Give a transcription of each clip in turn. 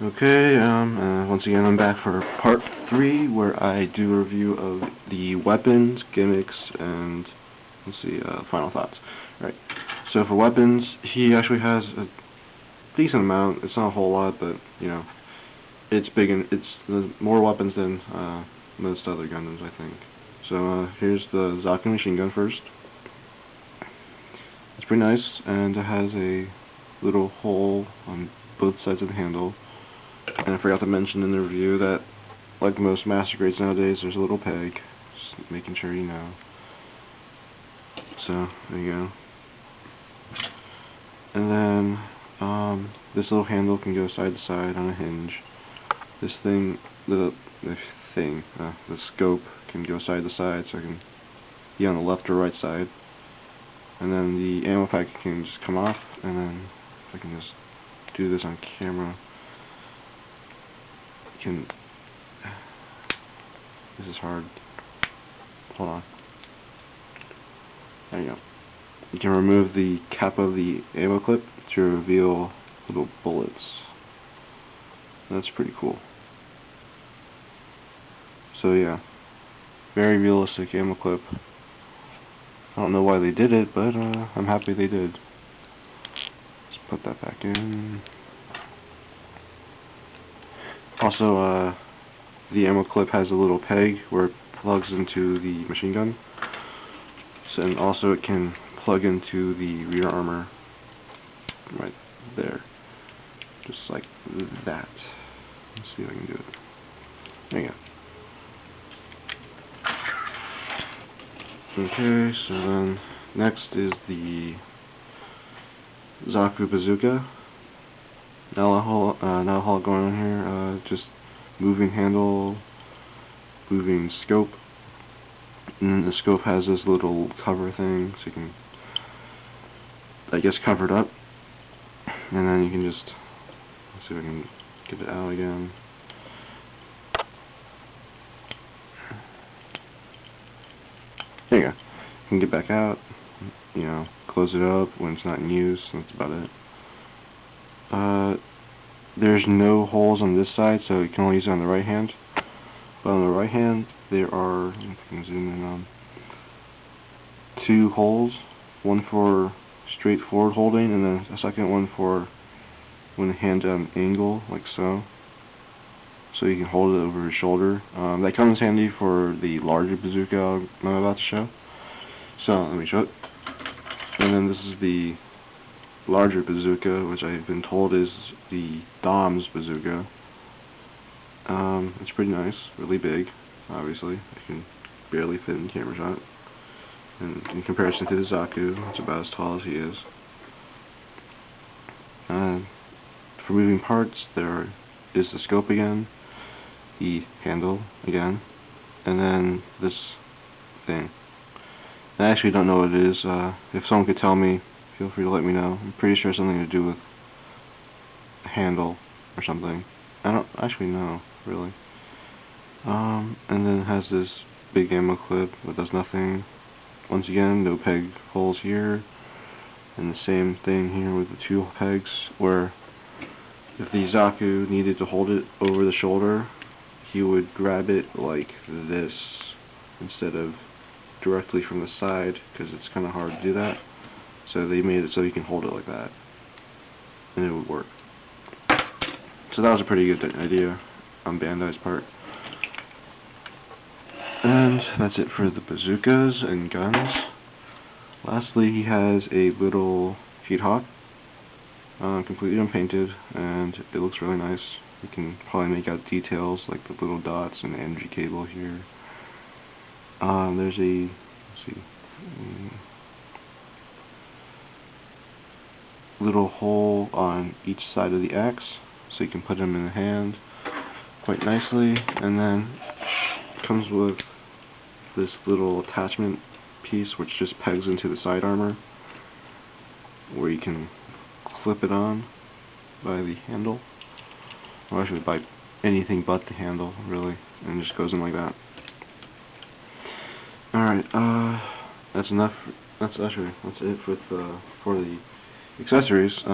Okay, once again I'm back for part 3 where I do a review of the weapons, gimmicks, and let's see, final thoughts. Right. So for weapons, he actually has a decent amount. It's not a whole lot, but you know, it's big and it's more weapons than most other Gundams, I think. So here's the Zaku machine gun first. It's pretty nice, and it has a little hole on both sides of the handle. And I forgot to mention in the review that, like most master grades nowadays, there's a little peg. Just making sure you know. So, there you go. And then, this little handle can go side to side on a hinge. This thing, the scope can go side to side, so it can be on the left or right side. And then the ammo pack can just come off, and then if I can just do this on camera, this is hard. Hold on. There you go. You can remove the cap of the ammo clip to reveal little bullets. That's pretty cool. So yeah, very realistic ammo clip. I don't know why they did it, but I'm happy they did. Let's put that back in. Also, the ammo clip has a little peg where it plugs into the machine gun. So, and also it can plug into the rear armor right there. Just like that. Let's see if I can do it. There you go. Okay, so then next is the Zaku bazooka. Now a whole going on here, just moving handle, moving scope, and the scope has this little cover thing, so you can, I guess, cover it up, and then you can just, let's see if I can get it out again. There you go. You can get back out, you know, close it up when it's not in use, that's about it. There's no holes on this side, so you can only use it on the right hand. But on the right hand, there are, if you can zoom in on, 2 holes. One for straightforward holding, and then a second one for when the hand's at an angle, like so. So you can hold it over your shoulder. That comes handy for the larger bazooka I'm about to show. So, let me show it. And then this is the larger bazooka, which I've been told is the Dom's bazooka. It's pretty nice, really big, obviously. I can barely fit in the camera shot. And in comparison to the Zaku, it's about as tall as he is. For moving parts, there is the scope again, the handle again, and then this thing. I actually don't know what it is. If someone could tell me, feel free to let me know. I'm pretty sure it's something to do with a handle or something. I don't actually know, really. And then it has this big ammo clip that does nothing. Once again, no peg holes here. And the same thing here with the 2 pegs, where if the Zaku needed to hold it over the shoulder, he would grab it like this instead of directly from the side, because it's kind of hard to do that. So they made it so you can hold it like that, and it would work. So that was a pretty good idea on Bandai's part. And that's it for the bazookas and guns. Lastly, he has a little Heat Hawk, completely unpainted, and it looks really nice. You can probably make out details like the little dots and the energy cable here. There's a, let's see, little hole on each side of the axe, so you can put them in the hand quite nicely. And then it comes with this little attachment piece which just pegs into the side armor, where you can clip it on by the handle, or actually by anything but the handle, really, and it just goes in like that. Alright, that's enough. That's it for the accessories.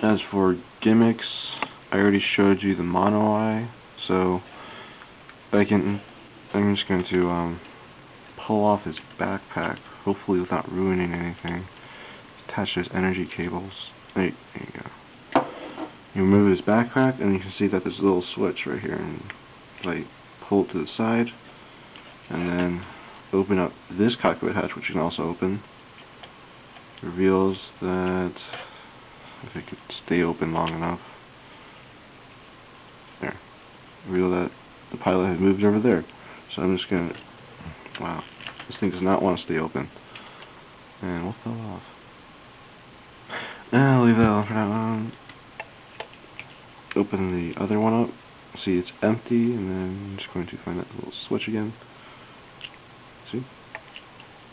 As for gimmicks, I already showed you the mono eye, so I'm just going to pull off his backpack, hopefully without ruining anything. Attach those energy cables. There you go. You remove his backpack, and you can see that there's a little switch right here, and like pull it to the side, and then open up this cockpit hatch, which you can also open. Reveals that, if it could stay open long enough, there. Reveal that the pilot has moved over there. So I'm just gonna, wow, this thing does not want to stay open. And what fell off? I'll leave that on for now. Open the other one up. See, it's empty, and then I'm just going to find that little switch again. See?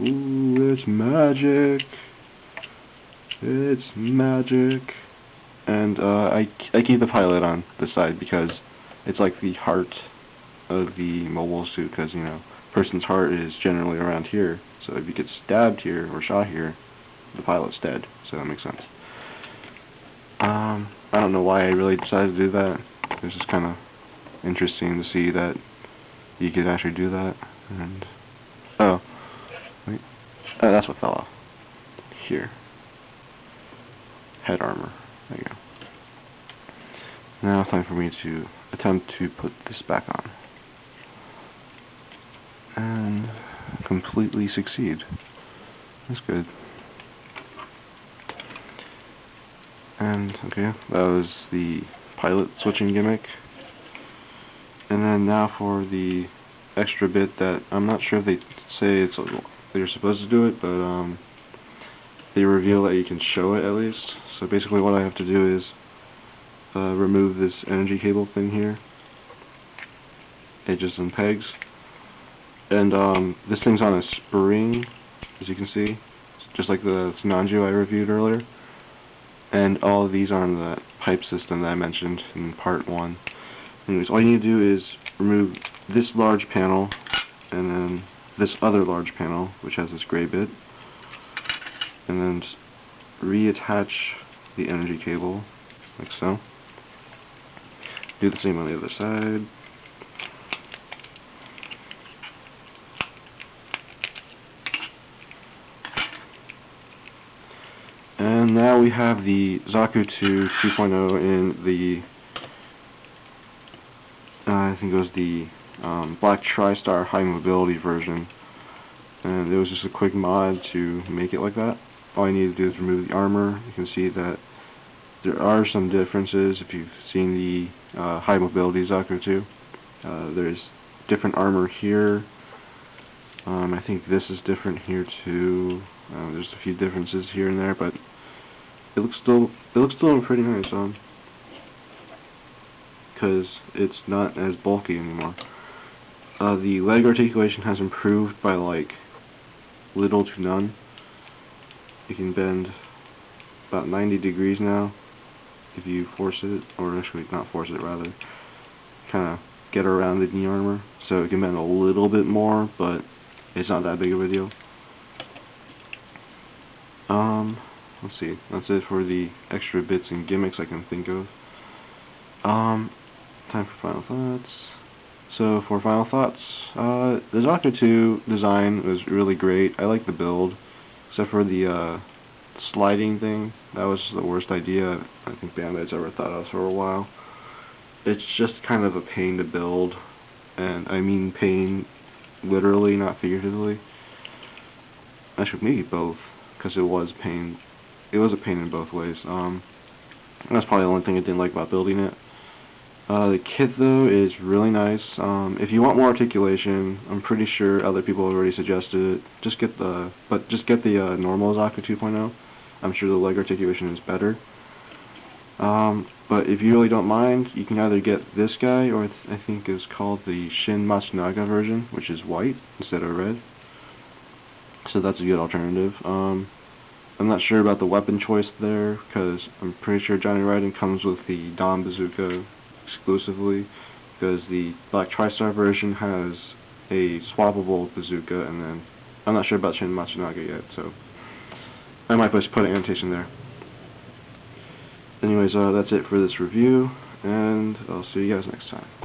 Ooh, it's magic! It's magic! And I keep the pilot on this side because it's like the heart of the mobile suit, because, you know, a person's heart is generally around here, so if you get stabbed here or shot here, the pilot's dead, so that makes sense. I don't know why I really decided to do that. It's just kind of interesting to see that you could actually do that. And oh, wait, oh, that's what fell off. Here, head armor. There you go. Now it's time for me to attempt to put this back on and completely succeed. That's good. And okay, that was the pilot switching gimmick. And then now for the extra bit that I'm not sure if they say they're supposed to do it, but they reveal that you can show it at least. So basically what I have to do is remove this energy cable thing here. It just unpegs. And this thing's on a spring, as you can see, just like the Nanju I reviewed earlier. And all of these are on the pipe system that I mentioned in part 1. Anyways, all you need to do is remove this large panel, and then this other large panel, which has this gray bit, and then just reattach the energy cable, like so. Do the same on the other side. And now we have the Zaku 2.0 in the, I think it was the Black TriStar High Mobility version. And it was just a quick mod to make it like that. All you need to do is remove the armor. You can see that there are some differences if you've seen the High Mobility Zaku 2. There's different armor here. I think this is different here too. There's a few differences here and there, but it looks still pretty nice, because it's not as bulky anymore. The leg articulation has improved by like little to none. You can bend about 90 degrees now if you force it, or actually not force it, rather kind of get around the knee armor. So it can bend a little bit more, but it's not that big of a deal. Let's see, that's it for the extra bits and gimmicks I can think of. Time for final thoughts. So for final thoughts, the Zaku 2 design was really great. I like the build, except for the sliding thing. That was the worst idea I think Bandai's ever thought of for a while. It's just kind of a pain to build, and I mean pain literally, not figuratively. Actually, maybe both, because it was pain. It was a pain in both ways. That's probably the only thing I didn't like about building it. The kit though is really nice. If you want more articulation, I'm pretty sure other people have already suggested it. Just get the normal Zaku 2.0. I'm sure the leg articulation is better. But if you really don't mind, you can either get this guy, or I think it's called the Shin Matsunaga version, which is white instead of red. So that's a good alternative. I'm not sure about the weapon choice there, because I'm pretty sure Jonny Raiden comes with the Dawn Bazooka exclusively, because the Black TriStar version has a swappable bazooka, and then I'm not sure about Shin Matsunaga yet, so I might just put an annotation there. anyways, that's it for this review, and I'll see you guys next time.